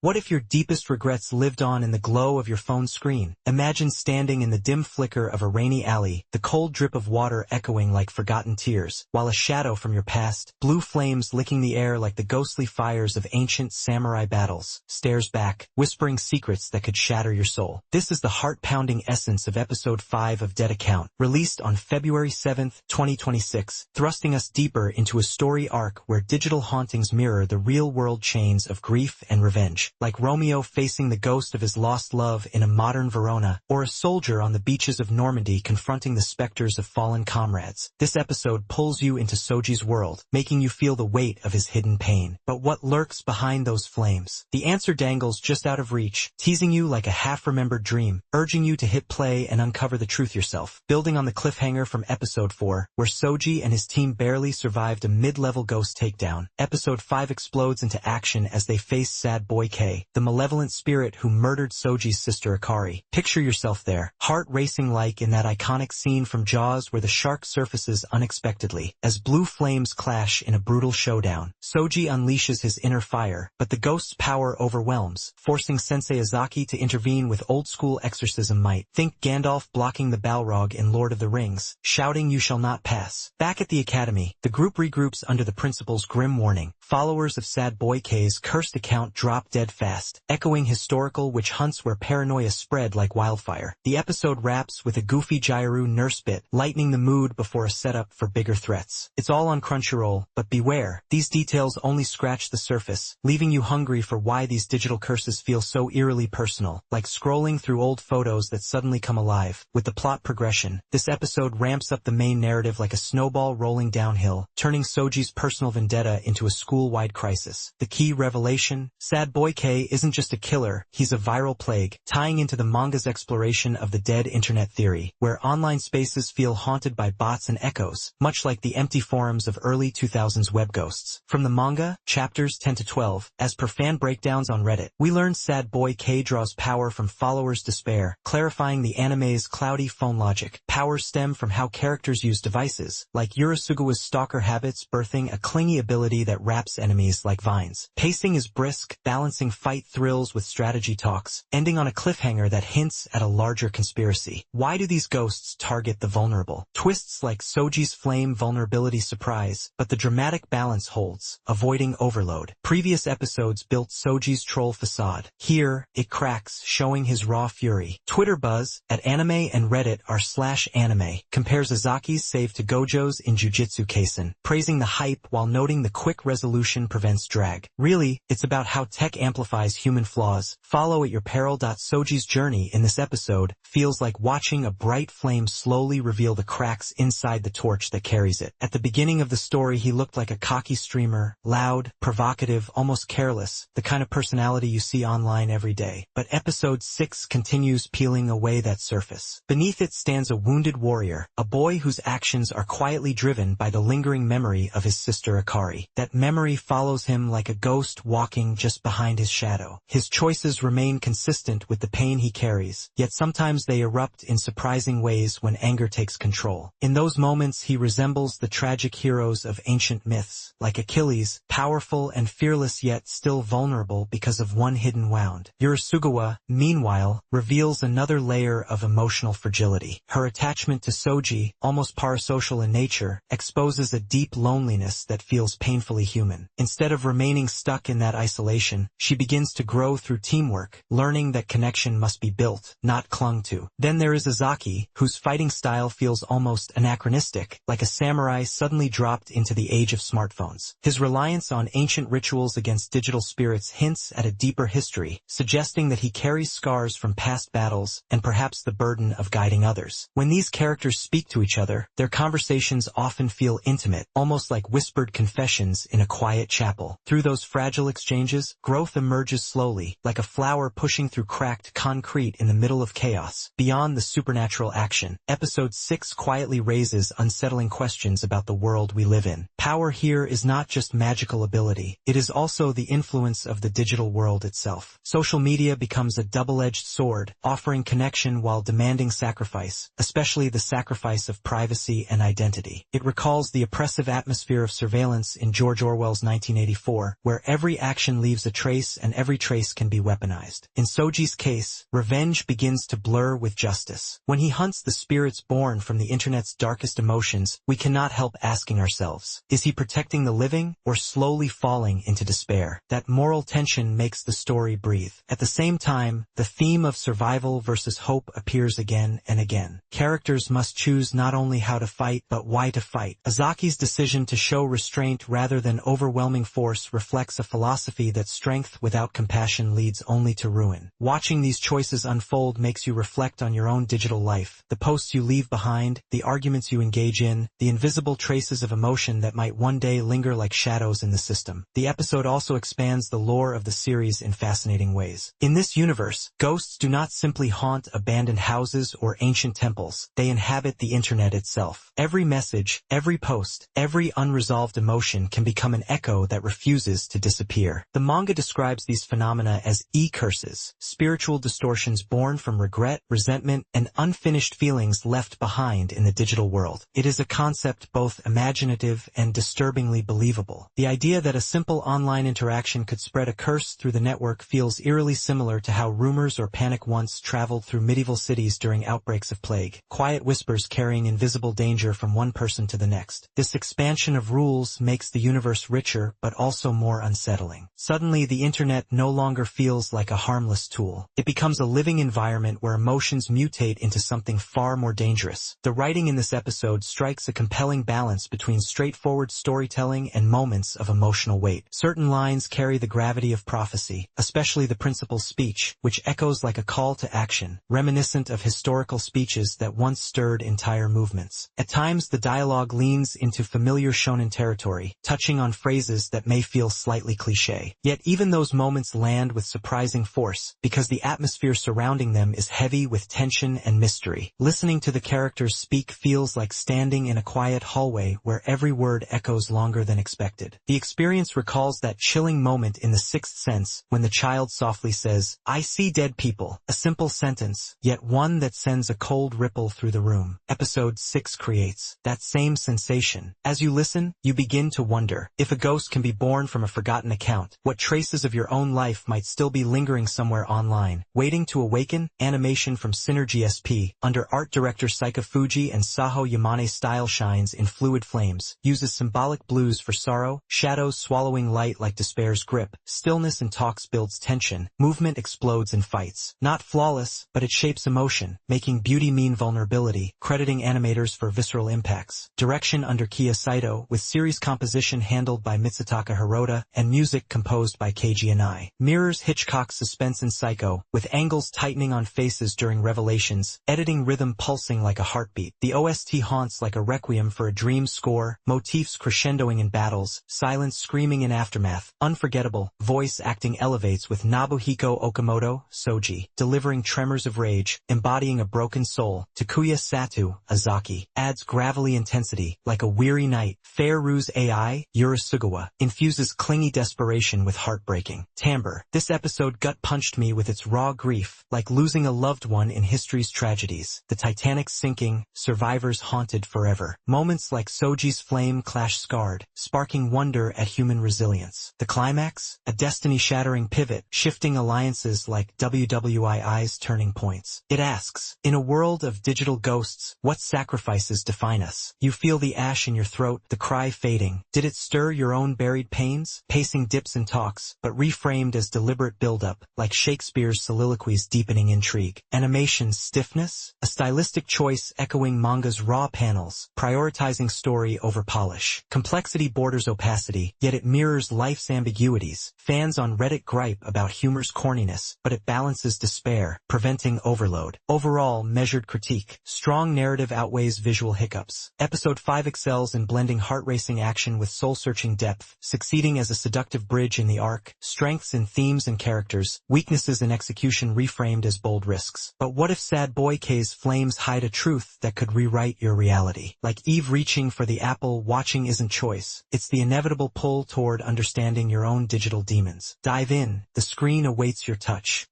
What if your deepest regrets lived on in the glow of your phone's screen? Imagine standing in the dim flicker of a rainy alley, the cold drip of water echoing like forgotten tears, while a shadow from your past, blue flames licking the air like the ghostly fires of ancient samurai battles, stares back, whispering secrets that could shatter your soul. This is the heart-pounding essence of Episode 5 of Dead Account, released on February 7, 2026, thrusting us deeper into a story arc where digital hauntings mirror the real-world chains of grief and revenge, like Romeo facing the ghost of his lost love in a modern Verona, or a soldier on the beaches of Normandy confronting the specters of fallen comrades. This episode pulls you into Soji's world, making you feel the weight of his hidden pain. But what lurks behind those flames? The answer dangles just out of reach, teasing you like a half-remembered dream, urging you to hit play and uncover the truth yourself. Building on the cliffhanger from Episode 4, where Soji and his team barely survived a mid-level ghost takedown, Episode 5 explodes into action as they face Sad Boy K, the malevolent spirit who murdered Soji's sister Akari. Picture yourself there, heart racing like in that iconic scene from Jaws where the shark surfaces unexpectedly. As blue flames clash in a brutal showdown, Soji unleashes his inner fire, but the ghost's power overwhelms, forcing Sensei Izaki to intervene with old-school exorcism might. Think Gandalf blocking the Balrog in Lord of the Rings, shouting "You shall not pass." Back at the academy, the group regroups under the principal's grim warning. Followers of Sad Boy K's cursed account drop dead fast, echoing historical witch hunts where paranoia spread like wildfire. The episode wraps with a goofy Gyru nurse bit, lightening the mood before a setup for bigger threats. It's all on Crunchyroll, but beware, these details only scratch the surface, leaving you hungry for why these digital curses feel so eerily personal, like scrolling through old photos that suddenly come alive. With the plot progression, this episode ramps up the main narrative like a snowball rolling downhill, turning Soji's personal vendetta into a school-wide crisis. The key revelation? Sad Boy K isn't just a killer, he's a viral plague, tying into the manga's exploration of the dead internet theory, where online spaces feel haunted by bots and echoes, much like the empty forums of early 2000s web ghosts. From the manga, chapters 10 to 12, as per fan breakdowns on Reddit, we learn Sad Boy K draws power from followers' despair, clarifying the anime's cloudy phone logic. Powers stem from how characters use devices, like Urasugawa's stalker habits birthing a clingy ability that wraps enemies like vines. Pacing is brisk, balancing fight thrills with strategy talks, ending on a cliffhanger that hints at a larger conspiracy. Why do these ghosts target the vulnerable? Twists like Soji's flame vulnerability surprise, but the dramatic balance holds, avoiding overload. Previous episodes built Soji's troll facade. Here, it cracks, showing his raw fury. Twitter buzz, at Anime and Reddit r/anime, compares Izaki's save to Gojo's in Jujutsu Kaisen, praising the hype while noting the quick resolution prevents drag. Really, it's about how tech amplifies human flaws. Follow at your peril. Soji's journey in this episode feels like watching a bright flame slowly reveal the cracks inside the torch that carries it. At the beginning of the story he looked like a cocky streamer, loud, provocative, almost careless, the kind of personality you see online every day. But episode 6 continues peeling away that surface. Beneath it stands a wounded warrior, a boy whose actions are quietly driven by the lingering memory of his sister Akari. That memory follows him like a ghost walking just behind his shadow. His choices remain consistent with the pain he carries, yet sometimes they erupt in surprising ways when anger takes control. In those moments he resembles the tragic heroes of ancient myths, like Achilles, powerful and fearless yet still vulnerable because of one hidden wound. Urasugawa, meanwhile, reveals another layer of emotional fragility. Her attachment to Soji, almost parasocial in nature, exposes a deep loneliness that feels painfully human. Instead of remaining stuck in that isolation, she begins to grow through teamwork, learning that connection must be built, not clung to. Then there is Izaki, whose fighting style feels almost anachronistic, like a samurai suddenly dropped into the age of smartphones. His reliance on ancient rituals against digital spirits hints at a deeper history, suggesting that he carries scars from past battles and perhaps the burden of guiding others. When these characters speak to each other, their conversations often feel intimate, almost like whispered confessions in a quiet chapel. Through those fragile exchanges, growth emerges slowly, like a flower pushing through cracked concrete in the middle of chaos. Beyond the supernatural action, Episode 6 quietly raises unsettling questions about the world we live in. Power here is not just magical ability, it is also the influence of the digital world itself. Social media becomes a double-edged sword, offering connection while demanding sacrifice, especially the sacrifice of privacy and identity. It recalls the oppressive atmosphere of surveillance in George Orwell's 1984, where every action leaves a trace and every trace can be weaponized. In Soji's case, revenge begins to blur with justice. When he hunts the spirits born from the internet's darkest emotions, we cannot help asking ourselves, is he protecting the living or slowly falling into despair? That moral tension makes the story breathe. At the same time, the theme of survival versus hope appears again and again. Characters must choose not only how to fight but why to fight. Azaki's decision to show restraint rather than overwhelming force reflects a philosophy that strength without compassion leads only to ruin. Watching these choices unfold makes you reflect on your own digital life, the posts you leave behind, the arguments you engage in, the invisible traces of emotion that might one day linger like shadows in the system. The episode also expands the lore of the series in fascinating ways. In this universe, ghosts do not simply haunt abandoned houses or ancient temples, they inhabit the internet itself. Every message, every post, every unresolved emotion can become an echo that refuses to disappear. The manga describes these phenomena as e-curses, spiritual distortions born from regret, resentment, and unfinished feelings left behind in the digital world. It is a concept both imaginative and disturbingly believable. The idea that a simple online interaction could spread a curse through the network feels eerily similar to how rumors or panic once traveled through medieval cities during outbreaks of plague, quiet whispers carrying invisible danger from one person to the next. This expansion of rules makes the universe richer but also more unsettling. Suddenly, the internet no longer feels like a harmless tool. It becomes a living environment where emotions mutate into something far more dangerous. The writing in this episode strikes a compelling balance between straightforward storytelling and moments of emotional weight. Certain lines carry the gravity of prophecy, especially the principal's speech, which echoes like a call to action, reminiscent of historical speeches that once stirred entire movements. At times, the dialogue leans into familiar shonen territory, touching on phrases that may feel slightly cliché. Yet even those moments land with surprising force, because the atmosphere surrounding them is heavy with tension and mystery. Listening to the characters speak feels like standing in a quiet hallway where every word echoes longer than expected. The experience recalls that chilling moment in The Sixth Sense when the child softly says, "I see dead people," a simple sentence, yet one that sends a cold ripple through the room. Episode 6 creates that same sensation. As you listen, you begin to wonder, if a ghost can be born from a forgotten account, what traces of your own life might still be lingering somewhere online, waiting to awaken? Animation from Synergy SP, under art director Saika Fuji and Saho Yamane's style shines in fluid flames, uses symbolic blues for sorrow, shadows swallowing light like despair's grip, stillness in talks builds tension, movement explodes in fights. Not flawless, but it shapes emotion, making beauty mean vulnerability, crediting animators for visceral impacts. Direction under Kiya Saito, with series composition handled by Mitsutaka Hirota, and music composed by Keiji Inai. Mirrors Hitchcock's suspense in Psycho, with angles tightening on faces during revelations, editing rhythm pulsing like a heartbeat. The OST haunts like a requiem for a dream score, motifs crescendoing in battles, silence screaming in aftermath. Unforgettable, voice acting elevates with Nobuhiko Okamoto, Soji, delivering tremors of rage, embodying a broken soul. Takuya Satu, Azaki, adds gravelly intensity, like a weary night. Fairuz AI, Urasugawa, infuses clingy desperation with heartbreaking timbre. This episode gut-punched me with its raw grief, like losing a loved one in history's tragedies. The Titanic sinking, survivors haunted forever. Moments like Soji's flame clash scarred, sparking wonder at human resilience. The climax? A destiny-shattering pivot, shifting alliances like WWII's turning points. It asks, in a world of digital ghosts, what sacrifices define us? You feel the ash in your throat, the cry fading. Did it stir your own buried pains? Pacing dips and talks, but reframed as deliberate build-up, like Shakespeare's soliloquies deepening intrigue. Animation's stiffness? A stylistic choice echoing manga's raw panels, prioritizing story over polish. Complexity borders opacity, yet it mirrors life's ambiguities. Fans on Reddit gripe about humor's corniness, but it balances despair, preventing overload. Overall, measured critique. Strong narrative outweighs visual hiccups. Episode 5 excels in blending heart-racing action with soul-searching depth, succeeding as a seductive bridge in the arc, strengths in themes and characters, weaknesses in execution reframed as bold risks. But what if Sad Boy K's flames hide a truth that could rewrite your reality? Like Eve reaching for the apple, watching watching isn't choice. It's the inevitable pull toward understanding your own digital demons. Dive in. The screen awaits your touch.